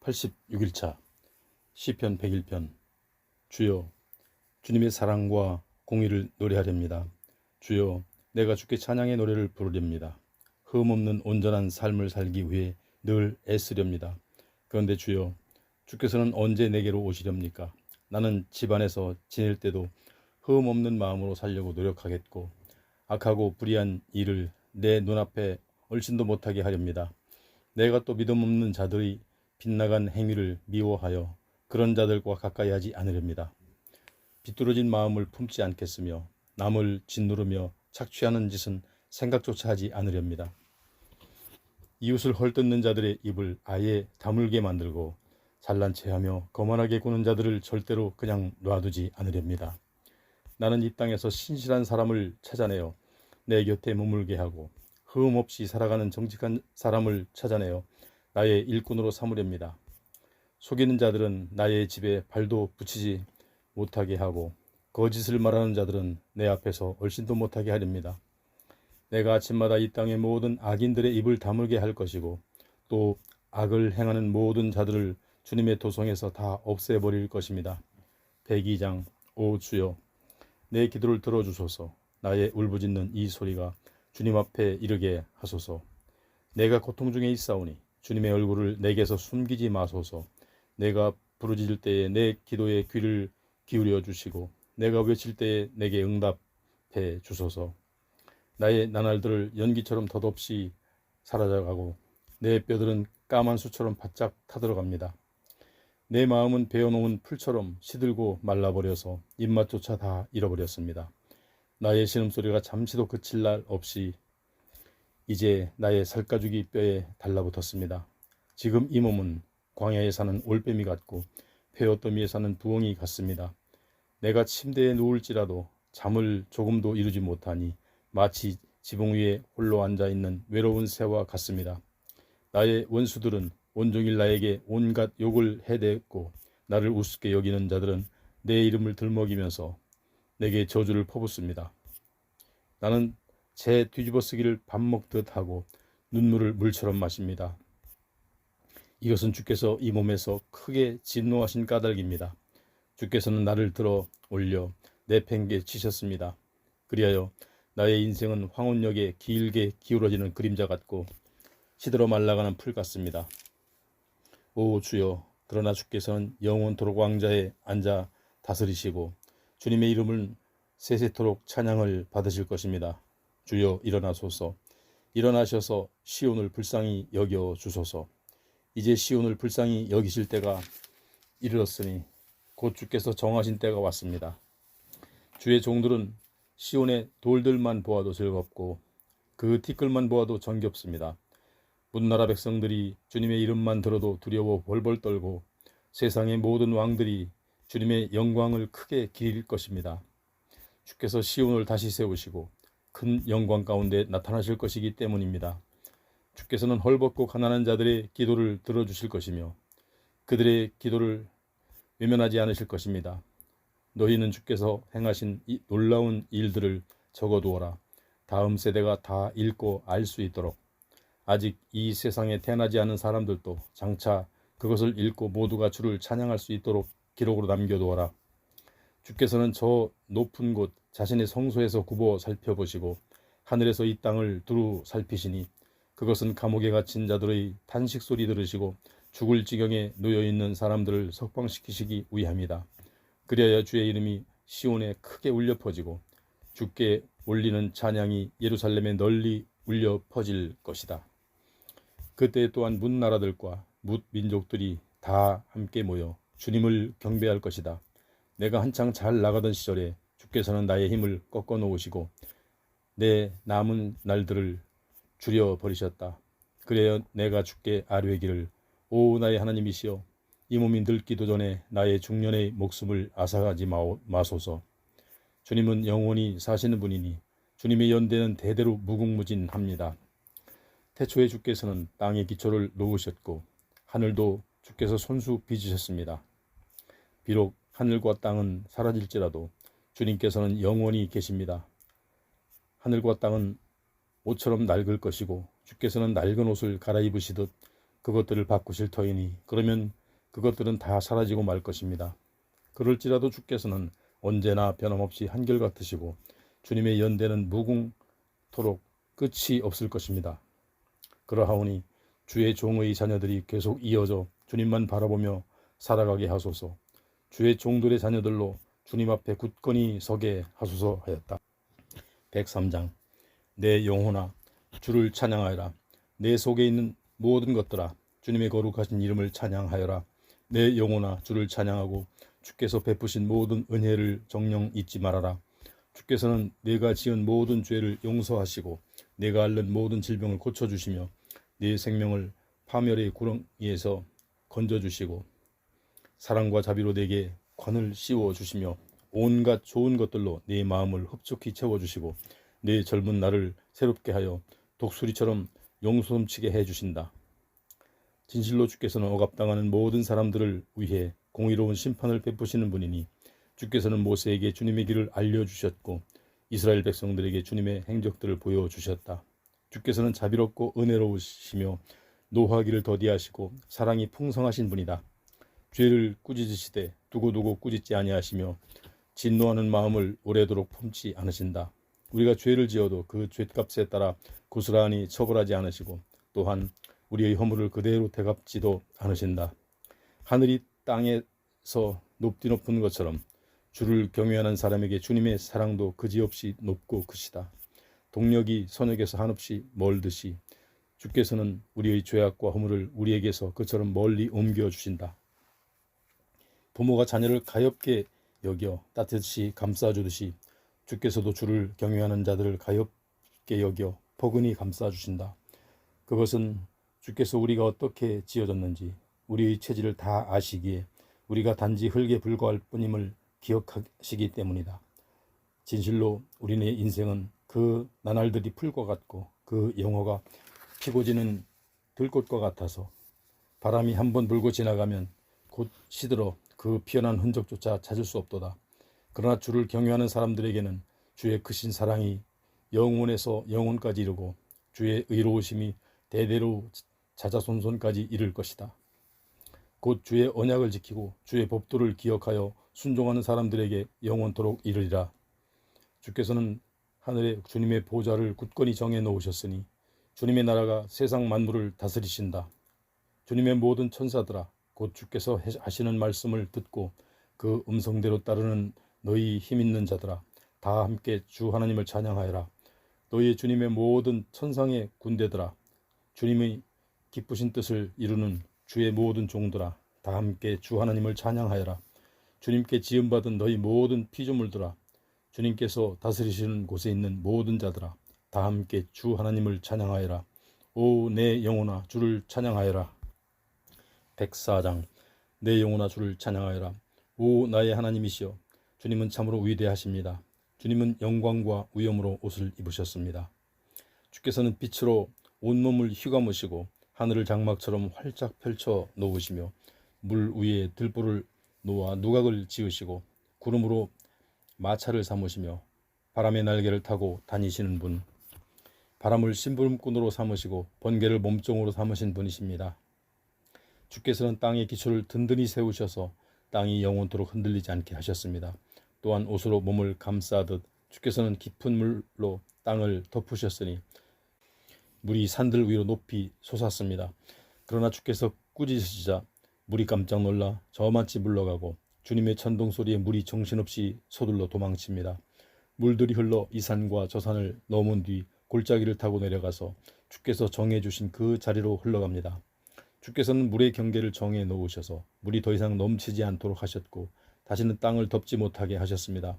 86일차 시편 101편. 주여, 주님의 사랑과 공의를 노래하렵니다. 주여, 내가 주께 찬양의 노래를 부르렵니다. 흠없는 온전한 삶을 살기 위해 늘 애쓰렵니다. 그런데 주여, 주께서는 언제 내게로 오시렵니까? 나는 집안에서 지낼 때도 흠없는 마음으로 살려고 노력하겠고 악하고 불의한 일을 내 눈앞에 얼씬도 못하게 하렵니다. 내가 또 믿음 없는 자들의 빗나간 행위를 미워하여 그런 자들과 가까이 하지 않으렵니다. 비뚤어진 마음을 품지 않겠으며 남을 짓누르며 착취하는 짓은 생각조차 하지 않으렵니다. 이웃을 헐뜯는 자들의 입을 아예 다물게 만들고 잘난 체하며 거만하게 구는 자들을 절대로 그냥 놔두지 않으렵니다. 나는 이 땅에서 신실한 사람을 찾아내어 내 곁에 머물게 하고 흠 없이 살아가는 정직한 사람을 찾아내어 나의 일꾼으로 삼으렵니다. 속이는 자들은 나의 집에 발도 붙이지 못하게 하고 거짓을 말하는 자들은 내 앞에서 얼씬도 못하게 하렵니다. 내가 아침마다 이 땅의 모든 악인들의 입을 다물게 할 것이고 또 악을 행하는 모든 자들을 주님의 도성에서 다 없애버릴 것입니다. 102장. 오 주여, 내 기도를 들어주소서. 나의 울부짖는 이 소리가 주님 앞에 이르게 하소서. 내가 고통 중에 있사오니 주님의 얼굴을 내게서 숨기지 마소서. 내가 부르짖을 때에 내 기도에 귀를 기울여 주시고 내가 외칠 때에 내게 응답해 주소서. 나의 나날들을 연기처럼 덧없이 사라져가고 내 뼈들은 까만 수처럼 바짝 타들어갑니다. 내 마음은 베어놓은 풀처럼 시들고 말라버려서 입맛조차 다 잃어버렸습니다. 나의 신음소리가 잠시도 그칠 날 없이 이제 나의 살가죽이 뼈에 달라붙었습니다. 지금 이 몸은 광야에 사는 올빼미 같고 폐어더미에 사는 부엉이 같습니다. 내가 침대에 누울지라도 잠을 조금도 이루지 못하니 마치 지붕 위에 홀로 앉아있는 외로운 새와 같습니다. 나의 원수들은 온종일 나에게 온갖 욕을 해대고 나를 우습게 여기는 자들은 내 이름을 들먹이면서 내게 저주를 퍼붓습니다. 나는 재 뒤집어쓰기를 밥 먹듯 하고 눈물을 물처럼 마십니다. 이것은 주께서 이 몸에서 크게 진노하신 까닭입니다. 주께서는 나를 들어 올려 내팽개치셨습니다. 그리하여 나의 인생은 황혼역에 길게 기울어지는 그림자 같고 시들어 말라가는 풀 같습니다. 오 주여, 그러나 주께서는 영원토록 왕자에 앉아 다스리시고 주님의 이름은 세세토록 찬양을 받으실 것입니다. 주여 일어나소서. 일어나셔서 시온을 불쌍히 여겨 주소서. 이제 시온을 불쌍히 여기실 때가 이르렀으니 곧 주께서 정하신 때가 왔습니다. 주의 종들은 시온의 돌들만 보아도 즐겁고 그 티끌만 보아도 정겹습니다. 문나라 백성들이 주님의 이름만 들어도 두려워 벌벌 떨고 세상의 모든 왕들이 주님의 영광을 크게 기릴 것입니다. 주께서 시온을 다시 세우시고 큰 영광 가운데 나타나실 것이기 때문입니다. 주께서는 헐벗고 가난한 자들의 기도를 들어주실 것이며 그들의 기도를 외면하지 않으실 것입니다. 너희는 주께서 행하신 이 놀라운 일들을 적어두어라. 다음 세대가 다 읽고 알 수 있도록. 아직 이 세상에 태어나지 않은 사람들도 장차 그것을 읽고 모두가 주를 찬양할 수 있도록 기록으로 남겨두어라. 주께서는 저 높은 곳 자신의 성소에서 굽어 살펴보시고 하늘에서 이 땅을 두루 살피시니 그것은 감옥에 갇힌 자들의 탄식 소리 들으시고 죽을 지경에 놓여있는 사람들을 석방시키시기 위함이다. 그리하여 주의 이름이 시온에 크게 울려 퍼지고 주께 올리는 찬양이 예루살렘에 널리 울려 퍼질 것이다. 그때 또한 문 나라들과 뭇 민족들이 다 함께 모여 주님을 경배할 것이다. 내가 한창 잘 나가던 시절에 주께서는 나의 힘을 꺾어 놓으시고 내 남은 날들을 줄여 버리셨다. 그래야 내가 주께 아뢰기를 오 나의 하나님이시여, 이 몸이 늙기도 전에 나의 중년의 목숨을 앗아가지 마소서. 주님은 영원히 사시는 분이니 주님의 연대는 대대로 무궁무진합니다. 태초에 주께서는 땅의 기초를 놓으셨고 하늘도 주께서 손수 빚으셨습니다. 비록 하늘과 땅은 사라질지라도 주님께서는 영원히 계십니다. 하늘과 땅은 옷처럼 낡을 것이고 주께서는 낡은 옷을 갈아입으시듯 그것들을 바꾸실 터이니 그러면 그것들은 다 사라지고 말 것입니다. 그럴지라도 주께서는 언제나 변함없이 한결같으시고 주님의 연대는 무궁토록 끝이 없을 것입니다. 그러하오니 주의 종의 자녀들이 계속 이어져 주님만 바라보며 살아가게 하소서. 주의 종들의 자녀들로 주님 앞에 굳건히 서게 하소서 하였다. 103장. 내 영혼아 주를 찬양하여라. 내 속에 있는 모든 것들아 주님의 거룩하신 이름을 찬양하여라. 내 영혼아 주를 찬양하고 주께서 베푸신 모든 은혜를 정령 잊지 말아라. 주께서는 내가 지은 모든 죄를 용서하시고 내가 앓는 모든 질병을 고쳐주시며 내 생명을 파멸의 구렁이에서 건져주시고 사랑과 자비로 내게 관을 씌워주시며 온갖 좋은 것들로 내 마음을 흡족히 채워주시고 내 젊은 날을 새롭게 하여 독수리처럼 용솟음치게 해주신다. 진실로 주께서는 억압당하는 모든 사람들을 위해 공의로운 심판을 베푸시는 분이니 주께서는 모세에게 주님의 길을 알려주셨고 이스라엘 백성들에게 주님의 행적들을 보여주셨다. 주께서는 자비롭고 은혜로우시며 노하기를 더디하시고 사랑이 풍성하신 분이다. 죄를 꾸짖으시되 두고두고 꾸짖지 아니하시며 진노하는 마음을 오래도록 품지 않으신다. 우리가 죄를 지어도 그 죄값에 따라 고스란히 처벌하지 않으시고 또한 우리의 허물을 그대로 되갚지도 않으신다. 하늘이 땅에서 높디 높은 것처럼 주를 경외하는 사람에게 주님의 사랑도 그지없이 높고 크시다. 동력이 선역에서 한없이 멀듯이 주께서는 우리의 죄악과 허물을 우리에게서 그처럼 멀리 옮겨주신다. 부모가 자녀를 가엾게 여겨 따뜻이 감싸주듯이 주께서도 주를 경외하는 자들을 가엾게 여겨 포근히 감싸주신다. 그것은 주께서 우리가 어떻게 지어졌는지 우리의 체질을 다 아시기에 우리가 단지 흙에 불과할 뿐임을 기억하시기 때문이다. 진실로 우리네 인생은 그 나날들이 풀과 같고 그 영화가 피고 지는 들꽃과 같아서 바람이 한번 불고 지나가면 곧 시들어 그 피어난 흔적조차 찾을 수 없도다. 그러나 주를 경외하는 사람들에게는 주의 크신 사랑이 영혼에서 영혼까지 이르고 주의 의로우심이 대대로 자자손손까지 이를 것이다. 곧 주의 언약을 지키고 주의 법도를 기억하여 순종하는 사람들에게 영원토록 이르리라. 주께서는 하늘에 주님의 보좌를 굳건히 정해 놓으셨으니 주님의 나라가 세상 만물을 다스리신다. 주님의 모든 천사들아 곧 주께서 하시는 말씀을 듣고 그 음성대로 따르는 너희 힘있는 자들아 다 함께 주 하나님을 찬양하여라. 너희 주님의 모든 천상의 군대들아 주님의 기쁘신 뜻을 이루는 주의 모든 종들아 다 함께 주 하나님을 찬양하여라. 주님께 지음받은 너희 모든 피조물들아 주님께서 다스리시는 곳에 있는 모든 자들아 다 함께 주 하나님을 찬양하여라. 오 내 영혼아 주를 찬양하여라. 104장. 내 영혼아 주를 찬양하여라. 오 나의 하나님이시여 주님은 참으로 위대하십니다. 주님은 영광과 위엄으로 옷을 입으셨습니다. 주께서는 빛으로 온몸을 휘감으시고 하늘을 장막처럼 활짝 펼쳐 놓으시며 물 위에 들보를 놓아 누각을 지으시고 구름으로 마차를 삼으시며 바람의 날개를 타고 다니시는 분, 바람을 심부름꾼으로 삼으시고 번개를 몸종으로 삼으신 분이십니다. 주께서는 땅의 기초를 든든히 세우셔서 땅이 영원토록 흔들리지 않게 하셨습니다. 또한 옷으로 몸을 감싸듯 주께서는 깊은 물로 땅을 덮으셨으니 물이 산들 위로 높이 솟았습니다. 그러나 주께서 꾸짖으시자 물이 깜짝 놀라 저만치 물러가고 주님의 천둥 소리에 물이 정신없이 서둘러 도망칩니다. 물들이 흘러 이 산과 저 산을 넘은 뒤 골짜기를 타고 내려가서 주께서 정해 주신 그 자리로 흘러갑니다. 주께서는 물의 경계를 정해 놓으셔서 물이 더 이상 넘치지 않도록 하셨고 다시는 땅을 덮지 못하게 하셨습니다.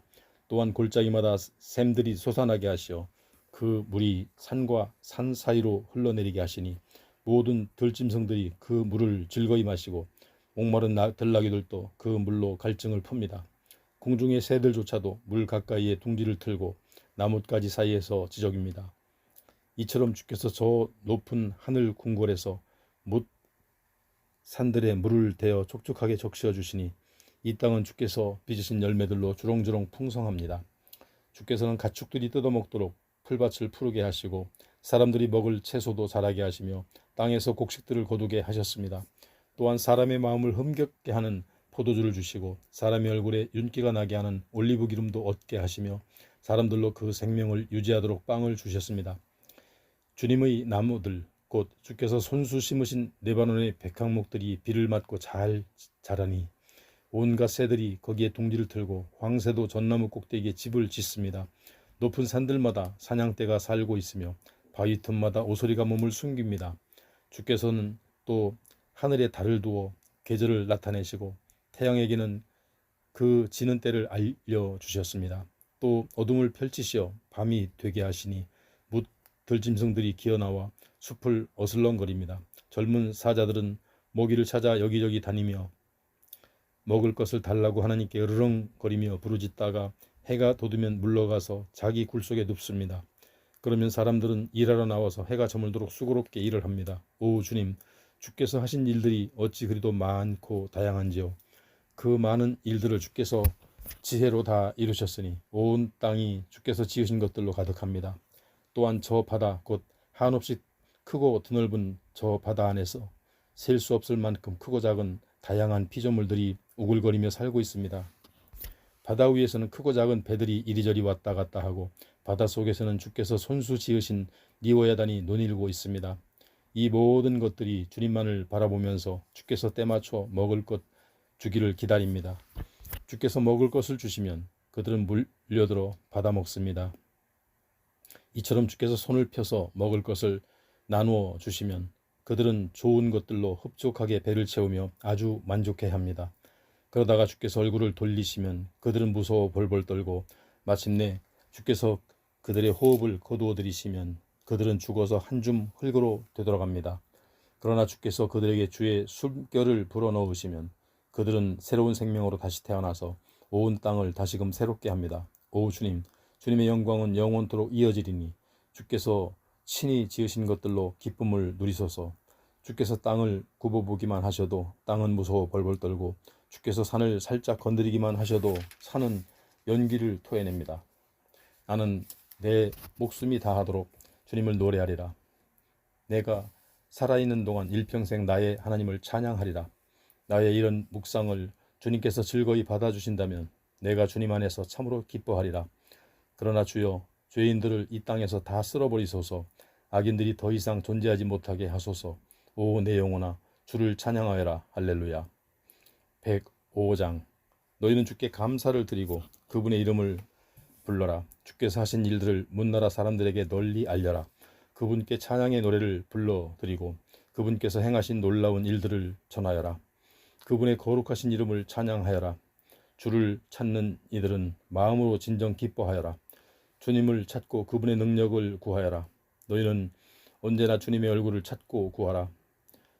또한 골짜기마다 샘들이 솟아나게 하시어 그 물이 산과 산 사이로 흘러내리게 하시니 모든 들짐승들이 그 물을 즐거이 마시고 목마른 들나귀들도 그 물로 갈증을 풉니다. 공중의 새들조차도 물 가까이에 둥지를 틀고 나뭇가지 사이에서 지저깁니다. 이처럼 주께서 저 높은 하늘 궁궐에서 못 산들의 물을 대어 촉촉하게 적시어 주시니 이 땅은 주께서 빚으신 열매들로 주렁주렁 풍성합니다. 주께서는 가축들이 뜯어먹도록 풀밭을 푸르게 하시고 사람들이 먹을 채소도 자라게 하시며 땅에서 곡식들을 거두게 하셨습니다. 또한 사람의 마음을 흥겹게 하는 포도주를 주시고 사람의 얼굴에 윤기가 나게 하는 올리브 기름도 얻게 하시며 사람들로 그 생명을 유지하도록 빵을 주셨습니다. 주님의 나무들 곧 주께서 손수 심으신 레바논의 백향목들이 비를 맞고 잘 자라니 온갖 새들이 거기에 둥지를 틀고 황새도 전나무 꼭대기에 집을 짓습니다. 높은 산들마다 사냥대가 살고 있으며 바위 틈마다 오소리가 몸을 숨깁니다. 주께서는 또 하늘에 달을 두어 계절을 나타내시고 태양에게는 그 지는 때를 알려주셨습니다. 또 어둠을 펼치시어 밤이 되게 하시니 뭇 들짐승들이 기어나와 숲을 어슬렁거립니다. 젊은 사자들은 먹이를 찾아 여기저기 다니며 먹을 것을 달라고 하나님께 으르렁거리며 부르짖다가 해가 돋으면 물러가서 자기 굴 속에 눕습니다. 그러면 사람들은 일하러 나와서 해가 저물도록 수고롭게 일을 합니다. 오 주님, 주께서 하신 일들이 어찌 그리도 많고 다양한지요. 그 많은 일들을 주께서 지혜로 다 이루셨으니 온 땅이 주께서 지으신 것들로 가득합니다. 또한 저 바다 곧 한없이 크고 드넓은 저 바다 안에서 셀 수 없을 만큼 크고 작은 다양한 피조물들이 우글거리며 살고 있습니다. 바다 위에서는 크고 작은 배들이 이리저리 왔다 갔다 하고 바다 속에서는 주께서 손수 지으신 리워야단이 논일고 있습니다. 이 모든 것들이 주님만을 바라보면서 주께서 때맞춰 먹을 것 주기를 기다립니다. 주께서 먹을 것을 주시면 그들은 물려들어 받아 먹습니다. 이처럼 주께서 손을 펴서 먹을 것을 나누어 주시면 그들은 좋은 것들로 흡족하게 배를 채우며 아주 만족해합니다. 그러다가 주께서 얼굴을 돌리시면 그들은 무서워 벌벌 떨고 마침내 주께서 그들의 호흡을 거두어 들이시면 그들은 죽어서 한 줌 흙으로 되돌아갑니다. 그러나 주께서 그들에게 주의 숨결을 불어넣으시면 그들은 새로운 생명으로 다시 태어나서 온 땅을 다시금 새롭게 합니다. 오 주님, 주님의 영광은 영원토록 이어지리니 주께서 친히 지으신 것들로 기쁨을 누리소서. 주께서 땅을 굽어보기만 하셔도 땅은 무서워 벌벌 떨고 주께서 산을 살짝 건드리기만 하셔도 산은 연기를 토해냅니다. 나는 내 목숨이 다하도록 주님을 노래하리라. 내가 살아있는 동안 일평생 나의 하나님을 찬양하리라. 나의 이런 묵상을 주님께서 즐거이 받아주신다면 내가 주님 안에서 참으로 기뻐하리라. 그러나 주여, 죄인들을 이 땅에서 다 쓸어버리소서. 악인들이 더 이상 존재하지 못하게 하소서. 오 내 영혼아, 주를 찬양하여라. 할렐루야. 105장. 너희는 주께 감사를 드리고 그분의 이름을 불러라. 주께서 하신 일들을 문나라 사람들에게 널리 알려라. 그분께 찬양의 노래를 불러드리고 그분께서 행하신 놀라운 일들을 전하여라. 그분의 거룩하신 이름을 찬양하여라. 주를 찾는 이들은 마음으로 진정 기뻐하여라. 주님을 찾고 그분의 능력을 구하여라. 너희는 언제나 주님의 얼굴을 찾고 구하라.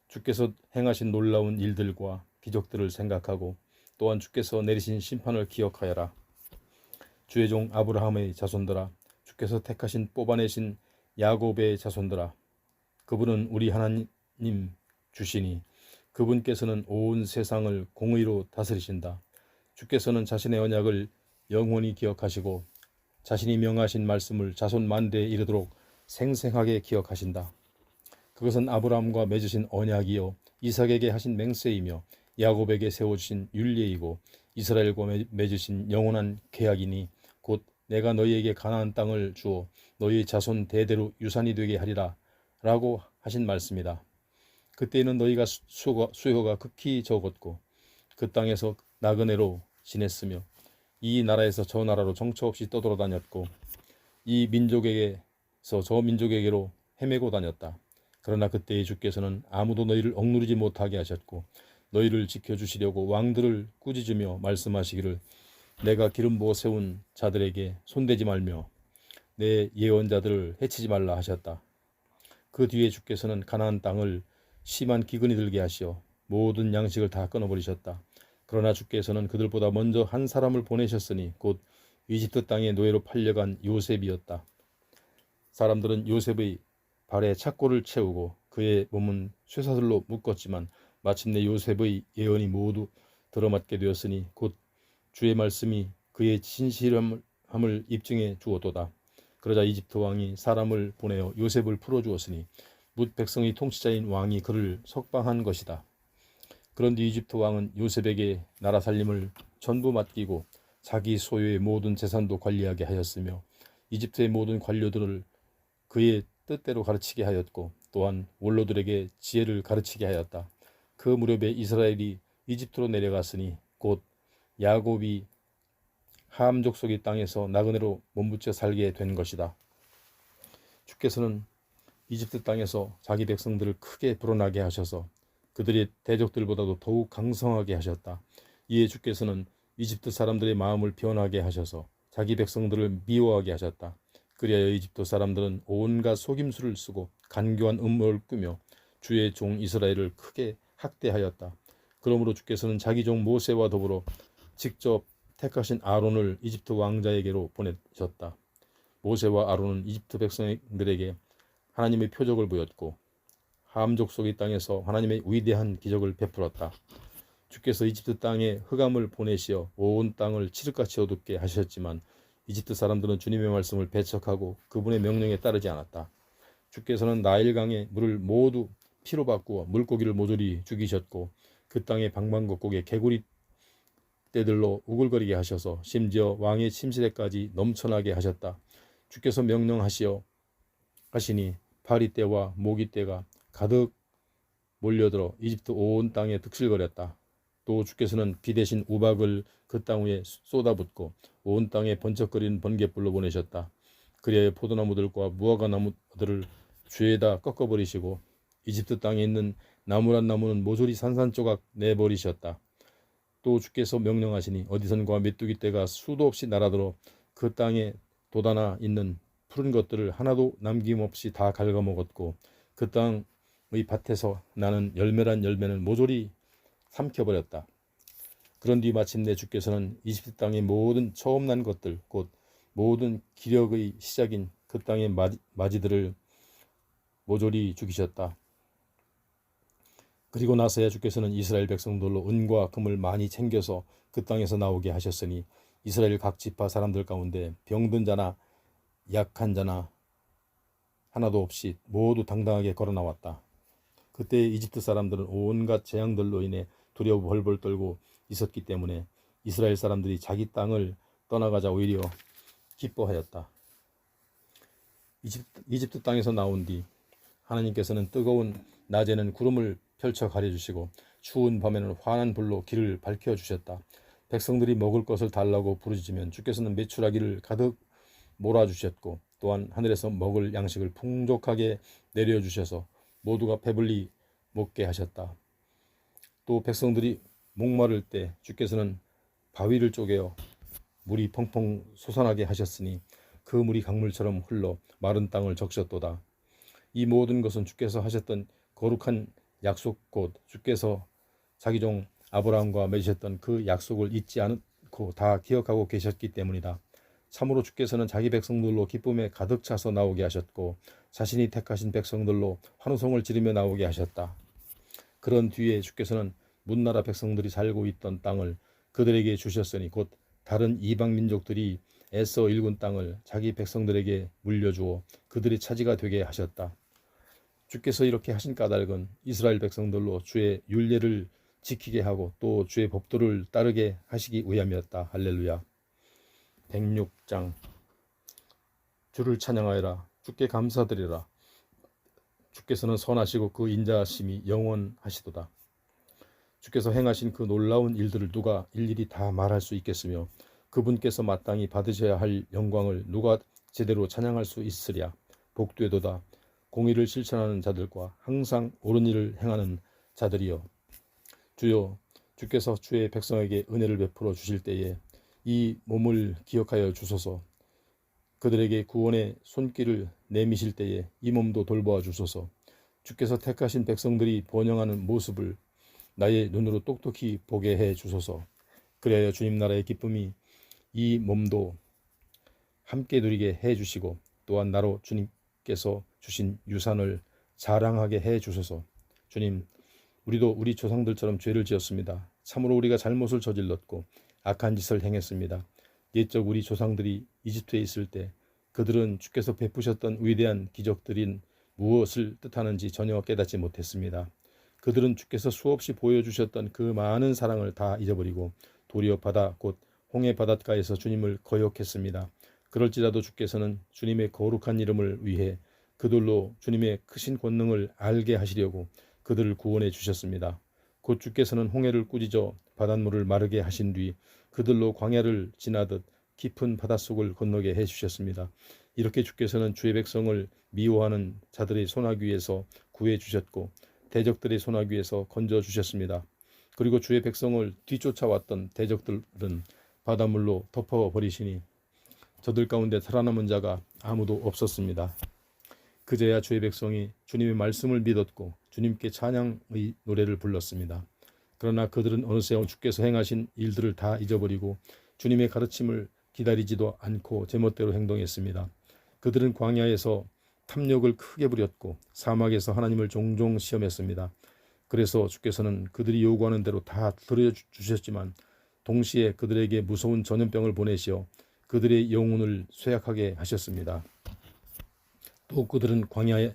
주께서 행하신 놀라운 일들과 기적들을 생각하고 또한 주께서 내리신 심판을 기억하여라. 주의 종 아브라함의 자손들아, 주께서 택하신 뽑아내신 야곱의 자손들아, 그분은 우리 하나님 주시니 그분께서는 온 세상을 공의로 다스리신다. 주께서는 자신의 언약을 영원히 기억하시고 자신이 명하신 말씀을 자손 만대에 이르도록 생생하게 기억하신다. 그것은 아브라함과 맺으신 언약이요 이삭에게 하신 맹세이며 야곱에게 세워주신 율례이고 이스라엘과 맺으신 영원한 계약이니 곧 내가 너희에게 가나안 땅을 주어 너희 자손 대대로 유산이 되게 하리라 라고 하신 말씀이다. 그때에는 너희가 수요가 극히 적었고 그 땅에서 나그네로 지냈으며 이 나라에서 저 나라로 정처 없이 떠돌아다녔고 이 민족에게서 저 민족에게로 헤매고 다녔다. 그러나 그때의 주께서는 아무도 너희를 억누르지 못하게 하셨고 너희를 지켜주시려고 왕들을 꾸짖으며 말씀하시기를 내가 기름 부어 세운 자들에게 손대지 말며 내 예언자들을 해치지 말라 하셨다. 그 뒤에 주께서는 가나안 땅을 심한 기근이 들게 하시어 모든 양식을 다 끊어버리셨다. 그러나 주께서는 그들보다 먼저 한 사람을 보내셨으니 곧 이집트 땅에 노예로 팔려간 요셉이었다. 사람들은 요셉의 발에 착고를 채우고 그의 몸은 쇠사슬로 묶었지만 마침내 요셉의 예언이 모두 들어맞게 되었으니 곧 주의 말씀이 그의 진실함을 입증해 주었도다. 그러자 이집트 왕이 사람을 보내어 요셉을 풀어주었으니 뭇 백성의 통치자인 왕이 그를 석방한 것이다. 그런 뒤 이집트 왕은 요셉에게 나라 살림을 전부 맡기고 자기 소유의 모든 재산도 관리하게 하였으며 이집트의 모든 관료들을 그의 뜻대로 가르치게 하였고 또한 원로들에게 지혜를 가르치게 하였다. 그 무렵에 이스라엘이 이집트로 내려갔으니 곧 야곱이 함 족속의 땅에서 나그네로 몸부쳐 살게 된 것이다. 주께서는 이집트 땅에서 자기 백성들을 크게 불어나게 하셔서 그들의 대적들보다도 더욱 강성하게 하셨다. 이에 주께서는 이집트 사람들의 마음을 변하게 하셔서 자기 백성들을 미워하게 하셨다. 그리하여 이집트 사람들은 온갖 속임수를 쓰고 간교한 음모를 꾸며 주의 종 이스라엘을 크게 학대하였다. 그러므로 주께서는 자기 종 모세와 더불어 직접 택하신 아론을 이집트 왕자에게로 보내셨다. 모세와 아론은 이집트 백성들에게 하나님의 표적을 보였고 함 족속의 땅에서 하나님의 위대한 기적을 베풀었다. 주께서 이집트 땅에 흑암을 보내시어 온 땅을 칠흑같이 어둡게 하셨지만 이집트 사람들은 주님의 말씀을 배척하고 그분의 명령에 따르지 않았다. 주께서는 나일강의 물을 모두 피로 바꾸어 물고기를 모조리 죽이셨고 그 땅의 방방곡곡에 개구리 떼들로 우글거리게 하셔서 심지어 왕의 침실에까지 넘쳐나게 하셨다. 주께서 명령하시니 파리떼와 모기떼가 가득 몰려들어 이집트 온 땅에 득실거렸다. 또 주께서는 비 대신 우박을 그 땅 위에 쏟아붓고 온 땅에 번쩍거리는 번갯불로 보내셨다. 그리하여 포도나무들과 무화과나무들을 죄에다 꺾어버리시고 이집트 땅에 있는 나무란 나무는 모조리 산산조각 내버리셨다. 또 주께서 명령하시니 어디선가 메뚜기 떼가 수도 없이 날아들어 그 땅에 돋아나 있는 푸른 것들을 하나도 남김없이 다 갉아먹었고 그 땅의 밭에서 나는 열매란 열매는 모조리 삼켜버렸다. 그런 뒤 마침내 주께서는 이집트 땅의 모든 처음 난 것들 곧 모든 기력의 시작인 그 땅의 마지들을 모조리 죽이셨다. 그리고 나서야 주께서는 이스라엘 백성들로 은과 금을 많이 챙겨서 그 땅에서 나오게 하셨으니 이스라엘 각 지파 사람들 가운데 병든 자나 약한 자나 하나도 없이 모두 당당하게 걸어 나왔다. 그때 이집트 사람들은 온갖 재앙들로 인해 두려워 벌벌 떨고 있었기 때문에 이스라엘 사람들이 자기 땅을 떠나가자 오히려 기뻐하였다. 이집트 땅에서 나온 뒤 하나님께서는 뜨거운 낮에는 구름을 펼쳐 가려주시고 추운 밤에는 환한 불로 길을 밝혀주셨다. 백성들이 먹을 것을 달라고 부르짖으면 주께서는 메추라기를 가득 몰아주셨고 또한 하늘에서 먹을 양식을 풍족하게 내려주셔서 모두가 배불리 먹게 하셨다. 또 백성들이 목마를 때 주께서는 바위를 쪼개어 물이 펑펑 솟아나게 하셨으니 그 물이 강물처럼 흘러 마른 땅을 적셨도다. 이 모든 것은 주께서 하셨던 거룩한 약속 곧 주께서 자기 종 아브라함과 맺으셨던 그 약속을 잊지 않고 다 기억하고 계셨기 때문이다. 참으로 주께서는 자기 백성들로 기쁨에 가득 차서 나오게 하셨고 자신이 택하신 백성들로 환호성을 지르며 나오게 하셨다. 그런 뒤에 주께서는 문나라 백성들이 살고 있던 땅을 그들에게 주셨으니 곧 다른 이방 민족들이 애써 일군 땅을 자기 백성들에게 물려주어 그들의 차지가 되게 하셨다. 주께서 이렇게 하신 까닭은 이스라엘 백성들로 주의 율례를 지키게 하고 또 주의 법도를 따르게 하시기 위함이었다. 할렐루야. 106장. 주를 찬양하여라. 주께 감사드리라. 주께서는 선하시고 그 인자하심이 영원하시도다. 주께서 행하신 그 놀라운 일들을 누가 일일이 다 말할 수 있겠으며 그분께서 마땅히 받으셔야 할 영광을 누가 제대로 찬양할 수 있으랴. 복되도다. 공의를 실천하는 자들과 항상 옳은 일을 행하는 자들이여. 주여, 주께서 주의 백성에게 은혜를 베풀어 주실 때에 이 몸을 기억하여 주소서. 그들에게 구원의 손길을 내미실 때에 이 몸도 돌보아 주소서. 주께서 택하신 백성들이 번영하는 모습을 나의 눈으로 똑똑히 보게 해 주소서. 그래야 주님 나라의 기쁨이 이 몸도 함께 누리게 해 주시고 또한 나로 주님께서 주신 유산을 자랑하게 해 주소서. 주님, 우리도 우리 조상들처럼 죄를 지었습니다. 참으로 우리가 잘못을 저질렀고 악한 짓을 행했습니다. 옛적 우리 조상들이 이집트에 있을 때 그들은 주께서 베푸셨던 위대한 기적들인 무엇을 뜻하는지 전혀 깨닫지 못했습니다. 그들은 주께서 수없이 보여주셨던 그 많은 사랑을 다 잊어버리고 도리어 바다 곧 홍해 바닷가에서 주님을 거역했습니다. 그럴지라도 주께서는 주님의 거룩한 이름을 위해 그들로 주님의 크신 권능을 알게 하시려고 그들을 구원해 주셨습니다. 곧 주께서는 홍해를 꾸짖어 바닷물을 마르게 하신 뒤 그들로 광야를 지나듯 깊은 바닷속을 건너게 해주셨습니다. 이렇게 주께서는 주의 백성을 미워하는 자들의 소나귀에서 구해 주셨고 대적들의 소나귀에서 건져 주셨습니다. 그리고 주의 백성을 뒤쫓아왔던 대적들은 바닷물로 덮어버리시니 저들 가운데 살아남은 자가 아무도 없었습니다. 그제야 주의 백성이 주님의 말씀을 믿었고 주님께 찬양의 노래를 불렀습니다. 그러나 그들은 어느새 주께서 행하신 일들을 다 잊어버리고 주님의 가르침을 기다리지도 않고 제멋대로 행동했습니다. 그들은 광야에서 탐욕을 크게 부렸고 사막에서 하나님을 종종 시험했습니다. 그래서 주께서는 그들이 요구하는 대로 다 들어주셨지만 동시에 그들에게 무서운 전염병을 보내시어 그들의 영혼을 쇠약하게 하셨습니다. 또 그들은 광야의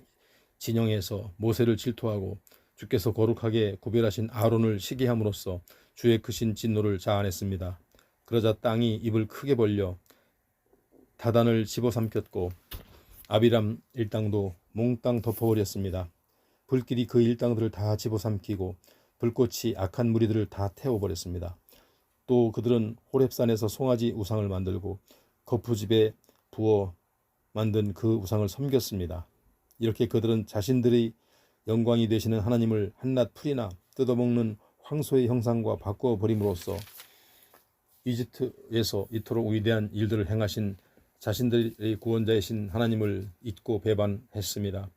진영에서 모세를 질투하고 주께서 거룩하게 구별하신 아론을 시기함으로써 주의 크신 진노를 자아냈습니다. 그러자 땅이 입을 크게 벌려 다단을 집어삼켰고 아비람 일당도 몽땅 덮어버렸습니다. 불길이 그 일당들을 다 집어삼키고 불꽃이 악한 무리들을 다 태워버렸습니다. 또 그들은 호렙산에서 송아지 우상을 만들고 거푸집에 부어 만든 그 우상을 섬겼습니다. 이렇게 그들은 자신들의 영광이 되시는 하나님을 한낱 풀이나 뜯어먹는 황소의 형상과 바꿔버림으로써 이집트에서 이토록 위대한 일들을 행하신 자신들의 구원자이신 하나님을 잊고 배반했습니다.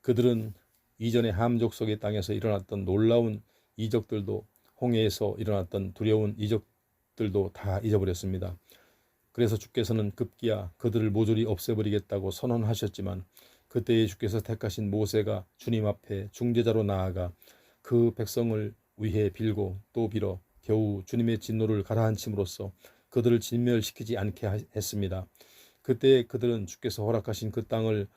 그들은 이전에 함족속의 땅에서 일어났던 놀라운 이적들도 홍해에서 일어났던 두려운 이적들도 다 잊어버렸습니다. 그래서 주께서는 급기야 그들을 모조리 없애버리겠다고 선언하셨지만 그때에 주께서 택하신 모세가 주님 앞에 중재자로 나아가 그 백성을 위해 빌고 또 빌어 겨우 주님의 진노를 가라앉힘으로써 그들을 진멸시키지 않게 했습니다. 그때 그들은 주께서 허락하신 그 땅을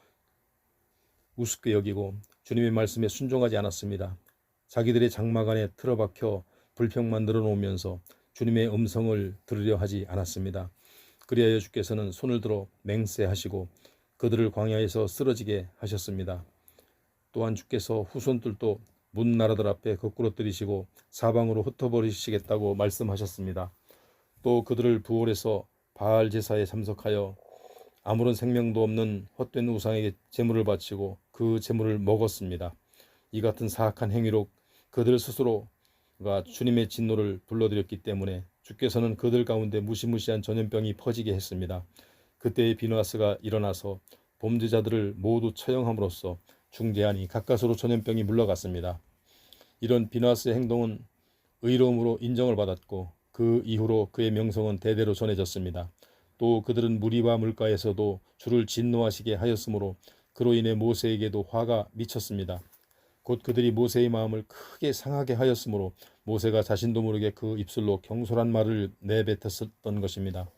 우습게 여기고 주님의 말씀에 순종하지 않았습니다. 자기들의 장막 안에 틀어박혀 불평 만들어 놓으면서 주님의 음성을 들으려 하지 않았습니다. 그리하여 주께서는 손을 들어 맹세하시고 그들을 광야에서 쓰러지게 하셨습니다. 또한 주께서 후손들도 문 나라들 앞에 거꾸로 들이시고 사방으로 흩어버리시겠다고 말씀하셨습니다. 또 그들을 부올해서 바알 제사에 참석하여 아무런 생명도 없는 헛된 우상에게 제물을 바치고 그 제물을 먹었습니다. 이 같은 사악한 행위로 그들 스스로가 주님의 진노를 불러들였기 때문에 주께서는 그들 가운데 무시무시한 전염병이 퍼지게 했습니다. 그때의 비누아스가 일어나서 범죄자들을 모두 처형함으로써 중대하니 가까스로 전염병이 물러갔습니다. 이런 비누아스의 행동은 의로움으로 인정을 받았고 그 이후로 그의 명성은 대대로 전해졌습니다. 또 그들은 무리와 물가에서도 주를 진노하시게 하였으므로 그로 인해 모세에게도 화가 미쳤습니다. 곧 그들이 모세의 마음을 크게 상하게 하였으므로 모세가 자신도 모르게 그 입술로 경솔한 말을 내뱉었던 것입니다.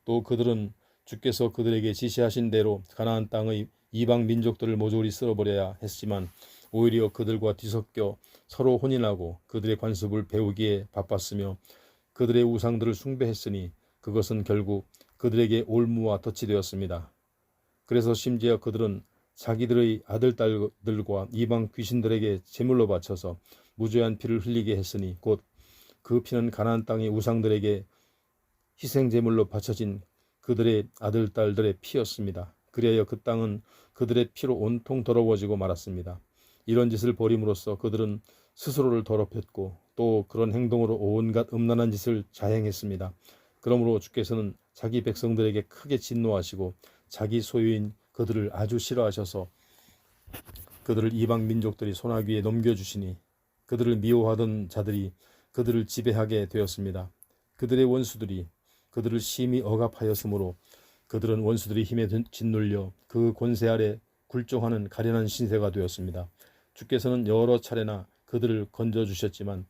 또 그들은 주께서 그들에게 지시하신 대로 가나안 땅의 이방 민족들을 모조리 쓸어버려야 했지만 오히려 그들과 뒤섞여 서로 혼인하고 그들의 관습을 배우기에 바빴으며 그들의 우상들을 숭배했으니 그것은 결국 그들에게 올무와 덫이 되었습니다. 그래서 심지어 그들은 자기들의 아들, 딸들과 이방 귀신들에게 제물로 바쳐서 무죄한 피를 흘리게 했으니 곧 그 피는 가나안 땅의 우상들에게 희생제물로 바쳐진 그들의 아들, 딸들의 피였습니다. 그리하여 그 땅은 그들의 피로 온통 더러워지고 말았습니다. 이런 짓을 벌임으로써 그들은 스스로를 더럽혔고 또 그런 행동으로 온갖 음란한 짓을 자행했습니다. 그러므로 주께서는 자기 백성들에게 크게 진노하시고 자기 소유인 그들을 아주 싫어하셔서 그들을 이방 민족들이 소나귀에 넘겨주시니 그들을 미워하던 자들이 그들을 지배하게 되었습니다. 그들의 원수들이 그들을 심히 억압하였으므로 그들은 원수들의 힘에 짓눌려 그 권세 아래 굴종하는 가련한 신세가 되었습니다. 주께서는 여러 차례나 그들을 건져주셨지만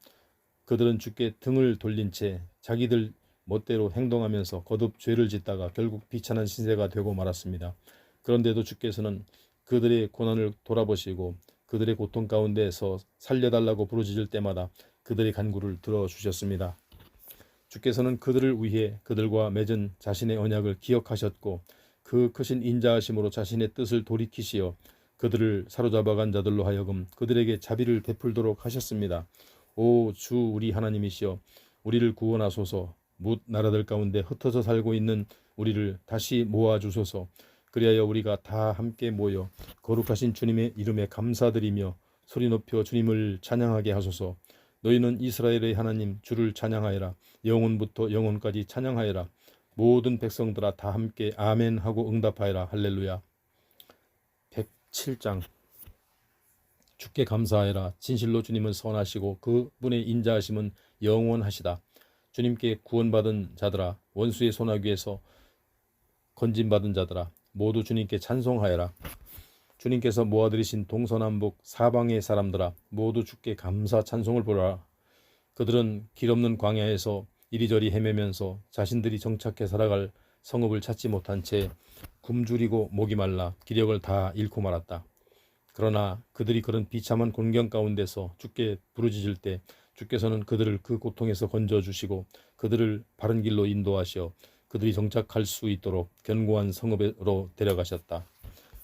그들은 주께 등을 돌린 채 자기들 멋대로 행동하면서 거듭 죄를 짓다가 결국 비참한 신세가 되고 말았습니다. 그런데도 주께서는 그들의 고난을 돌아보시고 그들의 고통 가운데에서 살려달라고 부르짖을 때마다 그들의 간구를 들어주셨습니다. 주께서는 그들을 위해 그들과 맺은 자신의 언약을 기억하셨고 그 크신 인자하심으로 자신의 뜻을 돌이키시어 그들을 사로잡아간 자들로 하여금 그들에게 자비를 베풀도록 하셨습니다. 오 주 우리 하나님이시여, 우리를 구원하소서. 뭇 나라들 가운데 흩어져 살고 있는 우리를 다시 모아주소서. 그리하여 우리가 다 함께 모여 거룩하신 주님의 이름에 감사드리며 소리 높여 주님을 찬양하게 하소서. 너희는 이스라엘의 하나님 주를 찬양하여라. 영혼부터 영혼까지 찬양하여라. 모든 백성들아 다 함께 아멘 하고 응답하여라. 할렐루야. 107장. 주께 감사하여라. 진실로 주님은 선하시고 그분의 인자하심은 영원하시다. 주님께 구원받은 자들아, 원수의 소나귀에서 건진받은 자들아, 모두 주님께 찬송하여라. 주님께서 모아들이신 동서남북 사방의 사람들아, 모두 주께 감사 찬송을 보라. 그들은 길 없는 광야에서 이리저리 헤매면서 자신들이 정착해 살아갈 성읍을 찾지 못한 채 굶주리고 목이 말라 기력을 다 잃고 말았다. 그러나 그들이 그런 비참한 곤경 가운데서 주께 부르짖을 때 주께서는 그들을 그 고통에서 건져주시고 그들을 바른 길로 인도하시어 그들이 정착할 수 있도록 견고한 성읍으로 데려가셨다.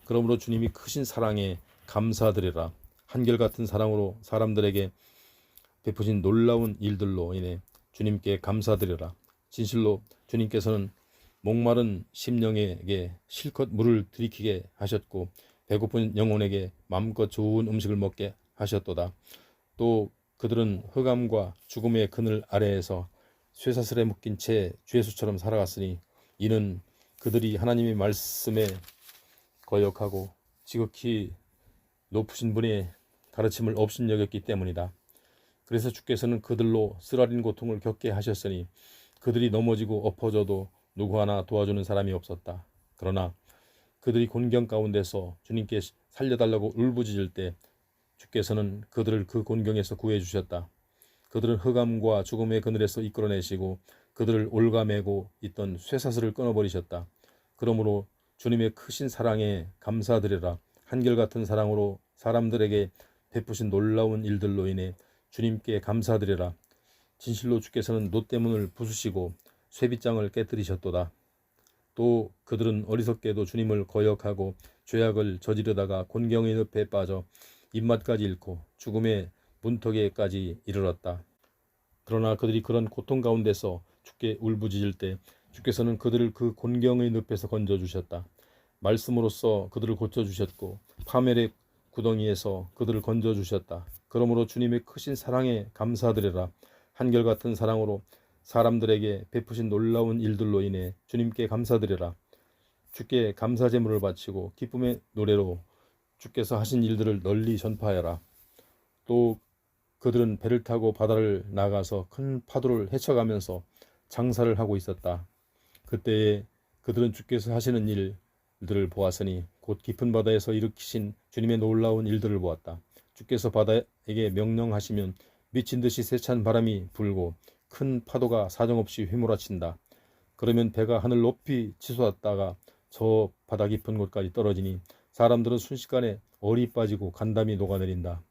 그러므로 주님이 크신 사랑에 감사드리라. 한결같은 사랑으로 사람들에게 베푸신 놀라운 일들로 인해 주님께 감사드리라. 진실로 주님께서는 목마른 심령에게 실컷 물을 들이키게 하셨고 배고픈 영혼에게 마음껏 좋은 음식을 먹게 하셨도다. 또 그들은 흑암과 죽음의 그늘 아래에서 쇠사슬에 묶인 채 죄수처럼 살아갔으니 이는 그들이 하나님의 말씀에 거역하고 지극히 높으신 분의 가르침을 업신여겼기 때문이다. 그래서 주께서는 그들로 쓰라린 고통을 겪게 하셨으니 그들이 넘어지고 엎어져도 누구 하나 도와주는 사람이 없었다. 그러나 그들이 곤경 가운데서 주님께 살려달라고 울부짖을 때 주께서는 그들을 그 곤경에서 구해주셨다. 그들은 흑암과 죽음의 그늘에서 이끌어내시고 그들을 올가매고 있던 쇠사슬을 끊어버리셨다. 그러므로 주님의 크신 사랑에 감사드리라. 한결같은 사랑으로 사람들에게 베푸신 놀라운 일들로 인해 주님께 감사드리라. 진실로 주께서는 놋대문을 부수시고 쇠빗장을 깨뜨리셨도다. 또 그들은 어리석게도 주님을 거역하고 죄악을 저지르다가 곤경의 늪에 빠져 입맛까지 잃고 죽음의 문턱에까지 이르렀다. 그러나 그들이 그런 고통 가운데서 주께 울부짖을 때 주께서는 그들을 그 곤경의 늪에서 건져주셨다. 말씀으로써 그들을 고쳐주셨고 파멸의 구덩이에서 그들을 건져주셨다. 그러므로 주님의 크신 사랑에 감사드리라. 한결같은 사랑으로 사람들에게 베푸신 놀라운 일들로 인해 주님께 감사드리라. 주께 감사 제물을 바치고 기쁨의 노래로 주께서 하신 일들을 널리 전파하여라. 또 그들은 배를 타고 바다를 나가서 큰 파도를 헤쳐가면서 장사를 하고 있었다. 그때에 그들은 주께서 하시는 일들을 보았으니 곧 깊은 바다에서 일으키신 주님의 놀라운 일들을 보았다. 주께서 바다에게 명령하시면 미친 듯이 세찬 바람이 불고 큰 파도가 사정없이 휘몰아친다. 그러면 배가 하늘 높이 치솟았다가 저 바다 깊은 곳까지 떨어지니 사람들은 순식간에 얼이 빠지고 간담이 녹아내린다.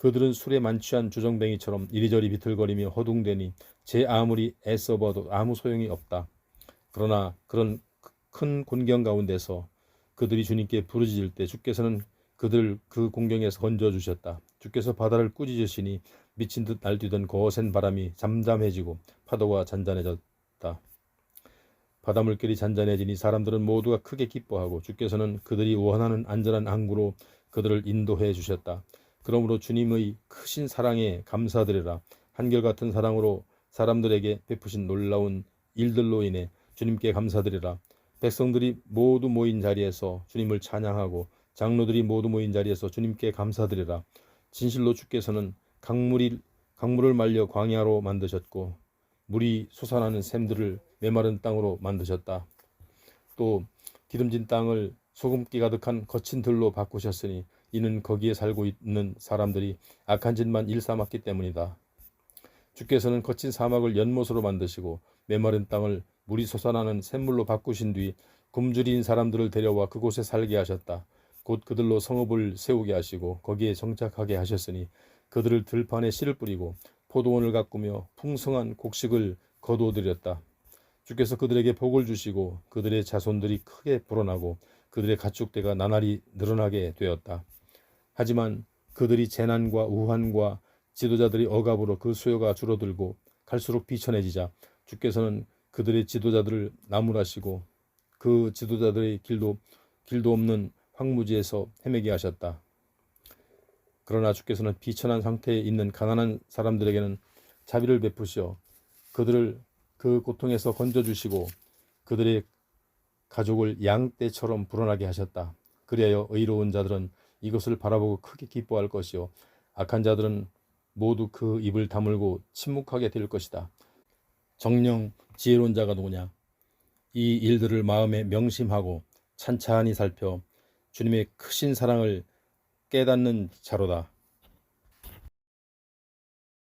그들은 술에 만취한 주정뱅이처럼 이리저리 비틀거리며 허둥대니 제 아무리 애써봐도 아무 소용이 없다. 그러나 그런 큰 곤경 가운데서 그들이 주님께 부르짖을 때 주께서는 그들 그 공경에서 건져주셨다. 주께서 바다를 꾸짖으시니 미친 듯 날뛰던 거센 바람이 잠잠해지고 파도가 잔잔해졌다. 바다 물결이 잔잔해지니 사람들은 모두가 크게 기뻐하고 주께서는 그들이 원하는 안전한 항구로 그들을 인도해 주셨다. 그러므로 주님의 크신 사랑에 감사드리라. 한결같은 사랑으로 사람들에게 베푸신 놀라운 일들로 인해 주님께 감사드리라. 백성들이 모두 모인 자리에서 주님을 찬양하고 장로들이 모두 모인 자리에서 주님께 감사드리라. 진실로 주께서는 강물을 말려 광야로 만드셨고 물이 솟아나는 샘들을 메마른 땅으로 만드셨다. 또 기름진 땅을 소금기 가득한 거친 들로 바꾸셨으니 이는 거기에 살고 있는 사람들이 악한 짓만 일삼았기 때문이다. 주께서는 거친 사막을 연못으로 만드시고 메마른 땅을 물이 솟아나는 샘물로 바꾸신 뒤 굶주린 사람들을 데려와 그곳에 살게 하셨다. 곧 그들로 성읍을 세우게 하시고 거기에 정착하게 하셨으니 그들을 들판에 씨를 뿌리고 포도원을 가꾸며 풍성한 곡식을 거두어들였다. 주께서 그들에게 복을 주시고 그들의 자손들이 크게 불어나고 그들의 가축대가 나날이 늘어나게 되었다. 하지만 그들이 재난과 우환과 지도자들이 억압으로 그 수요가 줄어들고 갈수록 비천해지자 주께서는 그들의 지도자들을 나무라시고 그 지도자들의 길도 없는 황무지에서 헤매게 하셨다. 그러나 주께서는 비천한 상태에 있는 가난한 사람들에게는 자비를 베푸시어 그들을 그 고통에서 건져주시고 그들의 가족을 양떼처럼 불어나게 하셨다. 그리하여 의로운 자들은 이것을 바라보고 크게 기뻐할 것이요 악한 자들은 모두 그 입을 다물고 침묵하게 될 것이다. 정녕 지혜로운 자가 누구냐? 이 일들을 마음에 명심하고 찬찬히 살펴 주님의 크신 사랑을 깨닫는 자로다.